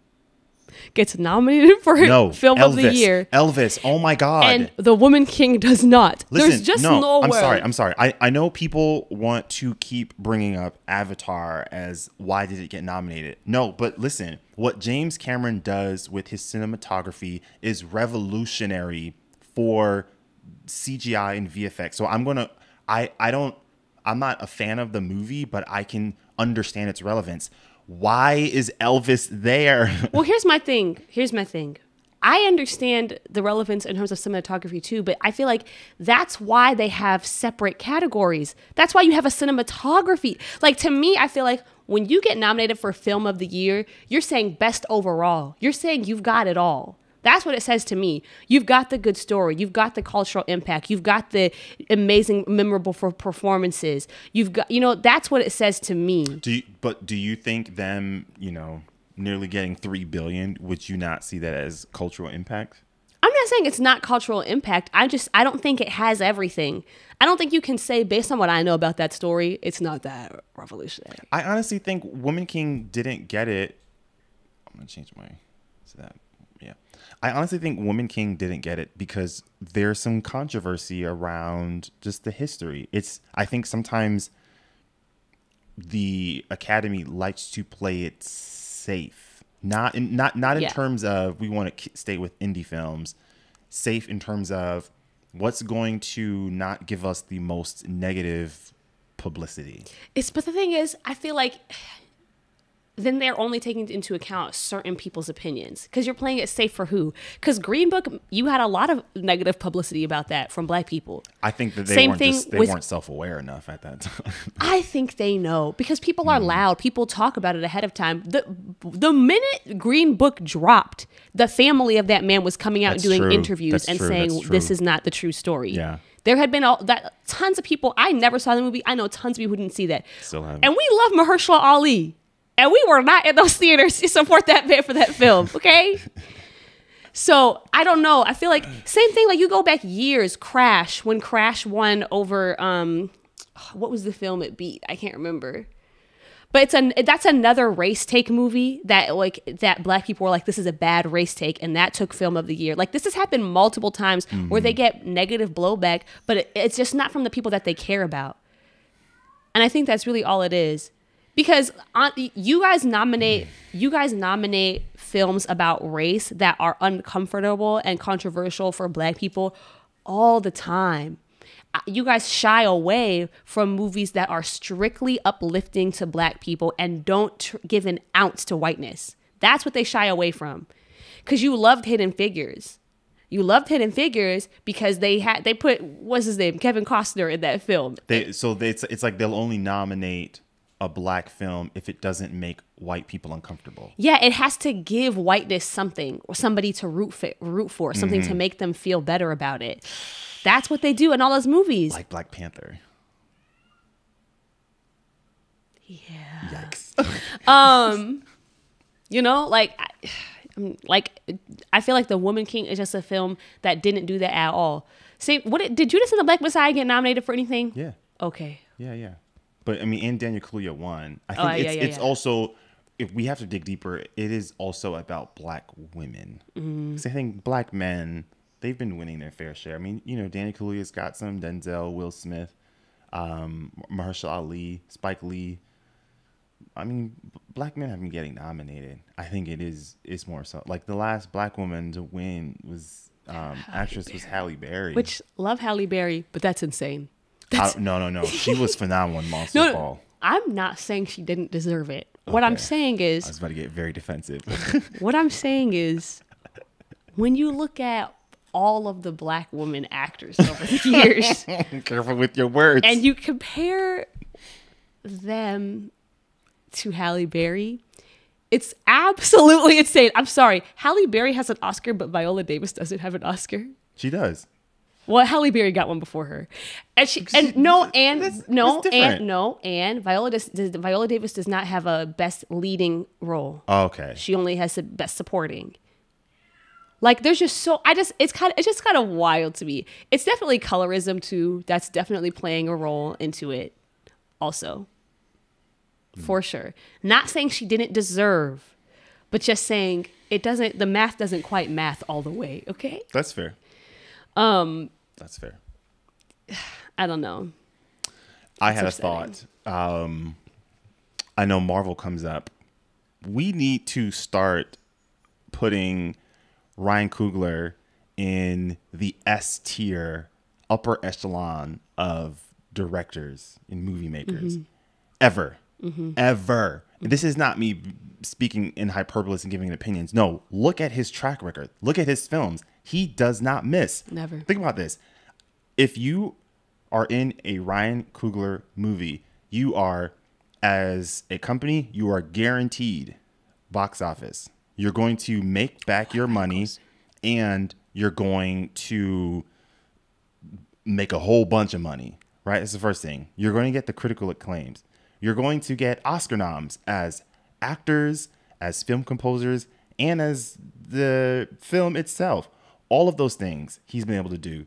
gets nominated for Film of the Year. Elvis. Oh my God. And The Woman King does not. Listen, There's just no world. I'm sorry. I know people want to keep bringing up Avatar as why did it get nominated? No, but listen, what James Cameron does with his cinematography is revolutionary for CGI and VFX. So I'm not a fan of the movie, but I can understand its relevance. Why is Elvis there? Well, here's my thing. I understand the relevance in terms of cinematography too, but I feel like that's why they have separate categories. That's why you have a cinematography. Like to me, I feel like when you get nominated for Film of the Year, you're saying best overall. You're saying you've got it all. That's what it says to me. You've got the good story. You've got the cultural impact. You've got the amazing, memorable performances. You've got, that's what it says to me. Do you think them, nearly getting $3 billion, would you not see that as cultural impact? I'm not saying it's not cultural impact. I don't think it has everything. I don't think you can say, based on what I know about that story, it's not that revolutionary. I honestly think Woman King didn't get it. I'm going to change to that. Yeah. I honestly think Woman King didn't get it because there's some controversy around just the history. I think sometimes the Academy likes to play it safe, not in terms of we want to stay with indie films, safe in terms of what's going to not give us the most negative publicity. But the thing is, I feel like then they're only taking into account certain people's opinions because you're playing it safe for who? Because Green Book, you had a lot of negative publicity about that from Black people. I think that they weren't self-aware enough at that time. I think they know because people are loud. People talk about it ahead of time. The minute Green Book dropped, the family of that man was coming out and doing interviews and saying this is not the true story. Yeah. There had been tons of people. I never saw the movie. I know tons of people who didn't see that. Still haven't. And we love Mahershala Ali. And we were not in those theaters to support that man for that film, okay? So, I don't know. I feel like, same thing, like you go back years, Crash, when Crash won over, what was the film it beat? I can't remember. But that's another race take movie that Black people were like, this is a bad race take, and that took Film of the Year. Like, this has happened multiple times where they get negative blowback, but it's just not from the people that they care about. And I think that's really all it is. Because you guys nominate films about race that are uncomfortable and controversial for Black people all the time. you guys shy away from movies that are strictly uplifting to black people and don't give an ounce to whiteness. That's what they shy away from. Because you loved Hidden Figures. You loved Hidden Figures because they put, what's his name, Kevin Costner in that film. It's like they'll only nominate a black film if it doesn't make white people uncomfortable. Yeah, it has to give whiteness something, or somebody to root for, something to make them feel better about it. That's what they do in all those movies. Like Black Panther. Yeah. Yikes. You know, like I feel like The Woman King is just a film that didn't do that at all. See, did Judas and the Black Messiah get nominated for anything? Yeah. Okay. Yeah. But I mean, and Daniel Kaluuya won. I think it's also, if we have to dig deeper, it is also about black women. Because I think black men, they've been winning their fair share. I mean, you know, Daniel Kaluuya's got some, Denzel, Will Smith, Mahershala Ali, Spike Lee. I mean, black men have been getting nominated. I think it's more so. Like the last black woman to win was actress was Halle Berry. Which, love Halle Berry, but that's insane. No. She was phenomenal in Monster Ball. I'm not saying she didn't deserve it. What I'm saying is, I was about to get very defensive. What I'm saying is, when you look at all of the black women actors over the years, careful with your words, and you compare them to Halle Berry, it's absolutely insane. I'm sorry, Halle Berry has an Oscar, but Viola Davis doesn't have an Oscar. She does. Well, Halle Berry got one before her, and Viola Davis does not have a best leading role. Oh, okay. She only has the best supporting. Like, there's just it's just kind of wild to me. It's definitely colorism too. That's definitely playing a role into it, also, for sure. Not saying she didn't deserve, but just saying the math doesn't quite math all the way. Okay. That's fair. That's fair. I don't know. I had upsetting. A thought. I know Marvel comes up. We need to start putting Ryan Coogler in the S tier, upper echelon of directors and movie makers. Ever. This is not me speaking in hyperbole and giving opinions. No, look at his track record. Look at his films. He does not miss. Never. Think about this. If you are in a Ryan Coogler movie, you are, as a company, you are guaranteed box office. You're going to make back your money, and you're going to make a whole bunch of money, right? That's the first thing. You're going to get the critical acclaims. You're going to get Oscar noms as actors, as film composers, and as the film itself. All of those things he's been able to do.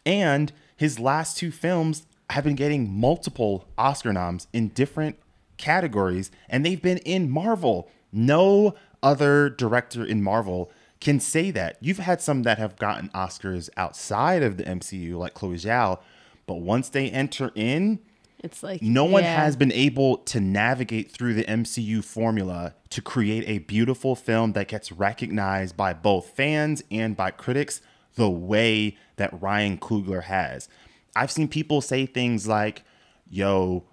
And his last two films have been getting multiple Oscar noms in different categories, and they've been in Marvel. No other director in Marvel can say that. You've had some that have gotten Oscars outside of the MCU, like Chloe Zhao, but once they enter in, it's like no one has been able to navigate through the MCU formula to create a beautiful film that gets recognized by both fans and by critics the way that Ryan Coogler has. I've seen people say things like, yo,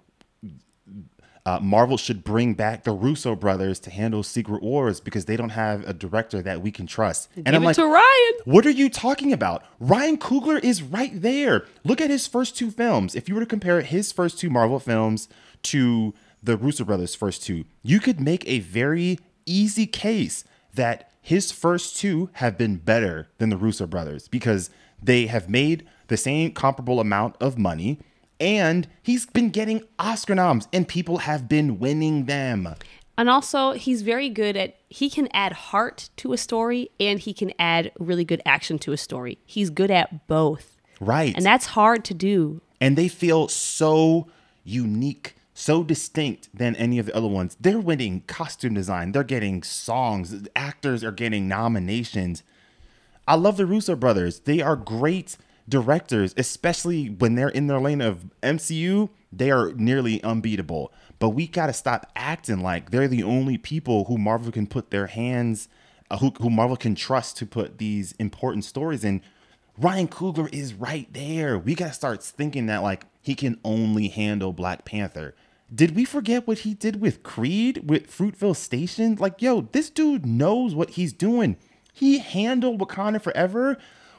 Marvel should bring back the Russo brothers to handle Secret Wars because they don't have a director that we can trust. And I'm like, to Ryan. What are you talking about? Ryan Coogler is right there. Look at his first two films. If you were to compare his first two Marvel films to the Russo brothers' first two, you could make a very easy case that his first two have been better than the Russo brothers because they have made the same comparable amount of money. And he's been getting Oscar noms, and people have been winning them. And also, he's very good he can add heart to a story, and he can add really good action to a story. He's good at both. Right. And that's hard to do. And they feel so unique, so distinct than any of the other ones. They're winning costume design. They're getting songs. Actors are getting nominations. I love the Russo brothers. They are great directors, especially when they're in their lane of MCU. They are nearly unbeatable. But we got to stop acting like they're the only people who Marvel can put their hands, who Marvel can trust to put these important stories in. Ryan Coogler is right there. We got to start thinking that like he can only handle Black Panther. Did we forget what he did with Creed, with Fruitvale Station? Like, yo, this dude knows what he's doing. He handled Wakanda Forever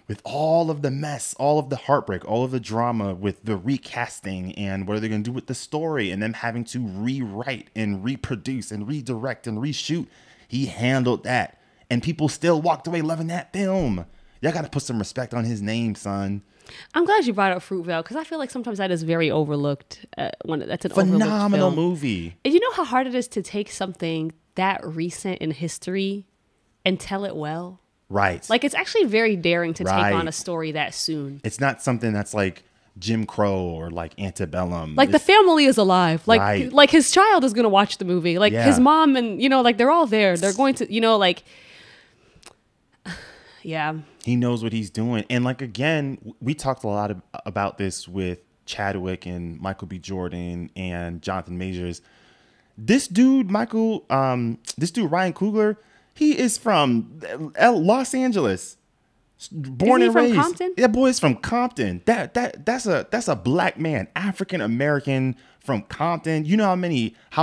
with all of the mess, all of the heartbreak, all of the drama with the recasting and what are they going to do with the story and them having to rewrite and reproduce and redirect and reshoot. He handled that. And people still walked away loving that film. Y'all got to put some respect on his name, son. I'm glad you brought up Fruitvale because I feel like sometimes that is very overlooked. That's an phenomenal overlooked film. Movie. And you know how hard it is to take something that recent in history and tell it well? Right. Like, it's actually very daring to take on a story that soon. It's not something that's like Jim Crow or like Antebellum. Like, the family is alive. Like, like his child is going to watch the movie. Like, his mom and, you know, like, they're all there. They're going to, you know, like, yeah. He knows what he's doing. And, like, again, we talked a lot about this with Chadwick and Michael B. Jordan and Jonathan Majors. This dude, Ryan Coogler, he is from Los Angeles, born and raised. Compton? That boy is from Compton. That's a black man, African American from Compton. You know how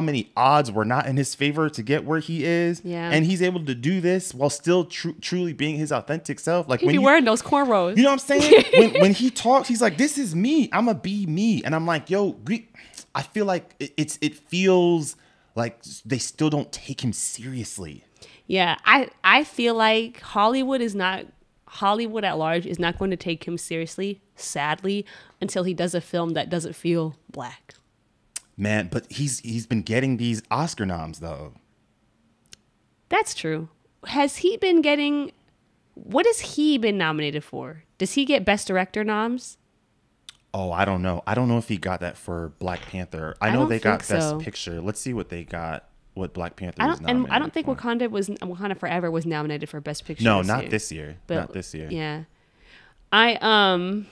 many odds were not in his favor to get where he is. Yeah, and he's able to do this while still truly being his authentic self. Like he'd be wearing those cornrows. You know what I'm saying? when he talks, he's like, "This is me. I'ma be me." And I'm like, "Yo, I feel like it feels like they still don't take him seriously." Yeah, I feel like Hollywood at large is not going to take him seriously, sadly, until he does a film that doesn't feel black. Man, but he's been getting these Oscar noms though. That's true. Has he been getting? What has he been nominated for? Does he get Best Director noms? Oh, I don't know. I don't know if he got that for Black Panther. I know they got Best Picture. Let's see what they got. What Black Panther was nominated and I don't think for. Wakanda Forever was nominated for Best Picture. No, not this year. But, not this year. Yeah, I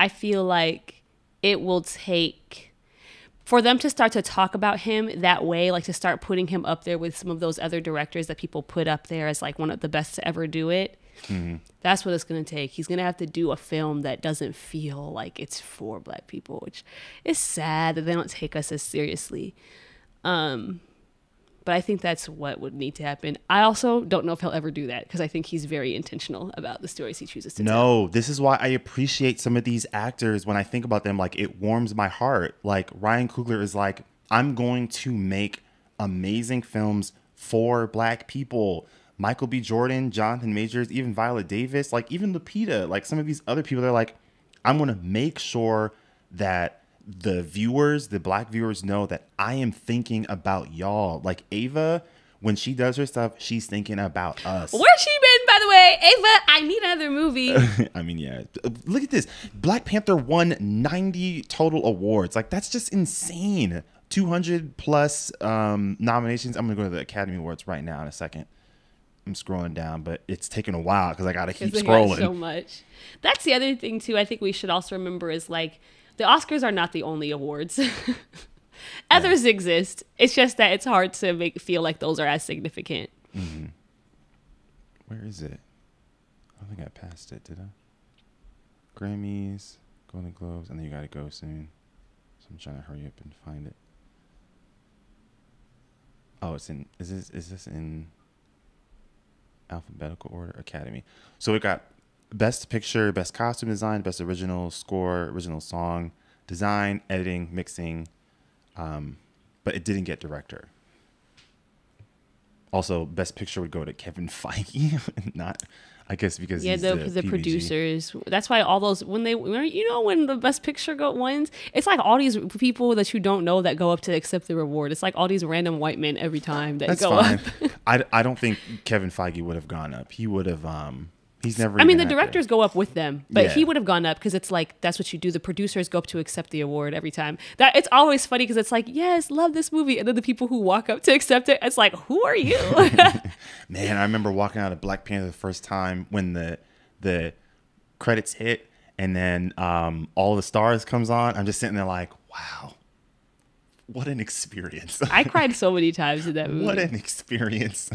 feel like it will take for them to start to talk about him that way, like to start putting him up there with some of those other directors that people put up there as like one of the best to ever do it. Mm-hmm. That's what it's going to take. He's going to have to do a film that doesn't feel like it's for black people, which is sad that they don't take us as seriously. But I think that's what would need to happen. I also don't know if he'll ever do that because I think he's very intentional about the stories he chooses to tell. No, this is why I appreciate some of these actors. When I think about them, like, it warms my heart. Like, Ryan Coogler is like, I'm going to make amazing films for black people. Michael B. Jordan, Jonathan Majors, even Viola Davis, like even Lupita, like some of these other people, they're like, I'm going to make sure that the viewers, the black viewers know that I am thinking about y'all. Like Ava, when she does her stuff, she's thinking about us. Where's she been, by the way? Ava, I need another movie. I mean, yeah. Look at this. Black Panther won 90 total awards. Like, that's just insane. 200 plus nominations. I'm going to go to the Academy Awards right now in a second. I'm scrolling down, but it's taking a while because I got to keep scrolling. So much. That's the other thing, too, I think we should also remember is, like, the Oscars are not the only awards. Others exist. It's just that it's hard to feel like those are as significant. Mm-hmm. Where is it? I don't think I passed it, did I? Grammys, Golden Globes, and then you got to go soon. So I'm trying to hurry up and find it. Oh, it's in. Is this in alphabetical order? Academy. So we got Best Picture, Best Costume Design, Best Original Score, Original Song, Design, Editing, Mixing, but it didn't get Director. Also, Best Picture would go to Kevin Feige, not, I guess, because he's the producers. That's why all those when the Best Picture wins, it's like all these people that you don't know that go up to accept the reward. It's like all these random white men every time that That's go fine. up. I don't think Kevin Feige would have gone up. He would have. He's never. I mean, the directors go up with them, but Yeah. he would have gone up because it's like that's what you do. The producers go up to accept the award every time. That it's always funny because it's like, yes, love this movie, and then the people who walk up to accept it, it's like, who are you? Man, I remember walking out of Black Panther the first time when the credits hit and then All the Stars comes on. I'm just sitting there like, wow, what an experience. I cried so many times in that movie. What an experience.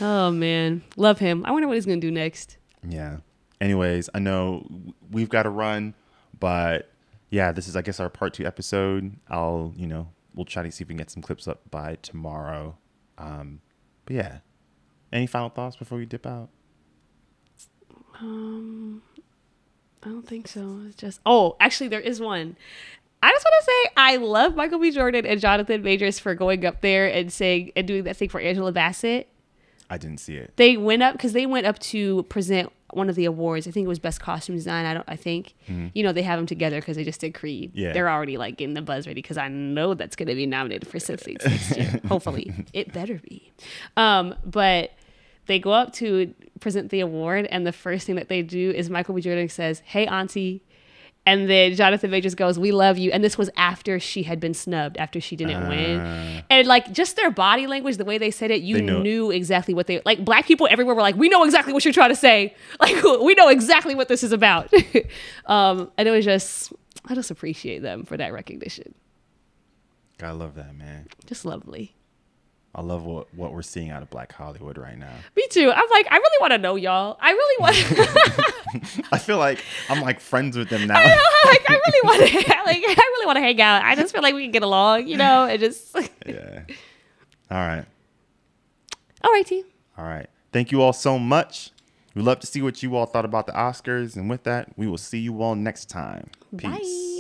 Oh man, love him. I wonder what he's gonna do next. Yeah. Anyways, I know we've got to run, but yeah, this is, I guess, our part 2 episode. We'll try to see if we can get some clips up by tomorrow. But yeah, any final thoughts before we dip out? I don't think so. It's just, actually there is one. I just want to say I love Michael B. Jordan and Jonathan Majors for going up there and saying and doing that thing for Angela Bassett. I didn't see it. They went up to present one of the awards. I think it was Best Costume Design. I think they have them together because they just did Creed. Yeah. They're already like getting the buzz ready because I know that's going to be nominated for Symphonies next year. Hopefully, it better be. But they go up to present the award, and the first thing that they do is Michael B. Jordan says, "Hey, Auntie." And then Jonathan Majors goes, "We love you." And this was after she had been snubbed, after she didn't win. And like just their body language, the way they said it, you knew exactly what they, like black people everywhere were like, "We know exactly what you're trying to say. Like, we know exactly what this is about." And it was just, I just appreciate them for that recognition. I love that, man. Just lovely. I love what we're seeing out of Black Hollywood right now. Me too. I'm like, I really want to know y'all. I really want. I feel like I'm like friends with them now. I know, like I really want to hang out. I just feel like we can get along, and just. Yeah. All right. All right, team. All right. Thank you all so much. We'd love to see what you all thought about the Oscars. And with that, we will see you all next time. Peace. Bye.